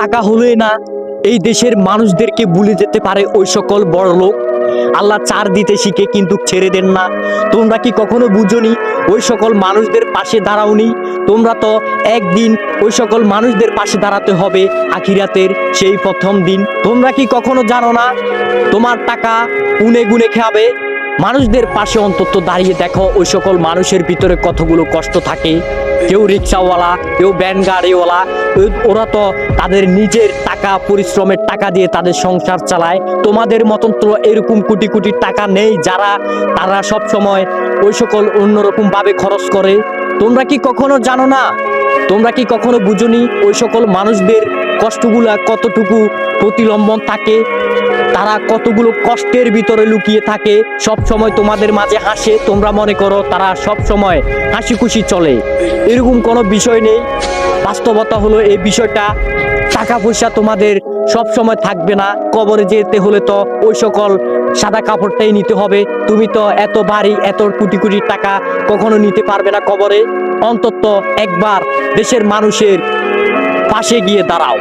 টাকা হলেই না এই দেশের মানুষদেরকে ভুলে যেতে পারে ওই সকল বড় লোক। আল্লাহ চার দিতে শিখে কিন্তু ছেড়ে দেন না। তোমরা কি কখনো বুঝোনি ওই সকল মানুষদের পাশে দাঁড়াওনি? তোমরা তো একদিন ওই সকল মানুষদের পাশে দাঁড়াতে হবে আখিরাতের সেই প্রথম দিন। তোমরা কি কখনো জানো না তোমার টাকা গুনে গুনে খাবে? মানুষদের পাশে অন্তত দাঁড়িয়ে দেখো ওই সকল মানুষের ভিতরে কতগুলো কষ্ট থাকে। কেউ রিক্সাওয়ালা, কেউ ভ্যান গাড়িওয়ালা, ওরা তো তাদের নিজের টাকা পরিশ্রমের টাকা দিয়ে তাদের সংসার চালায়। তোমাদের মতন তো এরকম কোটি কোটি টাকা নেই যারা তারা সব সময় ওই সকল অন্যরকম ভাবে খরচ করে। তোমরা কি কখনো জানো না? তোমরা কি কখনো বুঝোনি ওই সকল মানুষদের কষ্টগুলা কতটুকু প্রতিলম্বন থাকে? তারা কতগুলো কষ্টের ভিতরে লুকিয়ে থাকে। সব সময় তোমাদের মাঝে হাসে, তোমরা মনে করো তারা সব সময় হাসি খুশি চলে। এরকম কোনো বিষয় নেই। বাস্তবতা হলো এই বিষয়টা, টাকা পয়সা তোমাদের সব সময় থাকবে না। কবরে যেতে হলে তো ওই সকল সাদা কাপড়টাই নিতে হবে। তুমি তো এত ভারী এত কোটি কোটি টাকা কখনো নিতে পারবে না কবরে। অন্তত একবার দেশের মানুষের পাশে গিয়ে দাঁড়াও।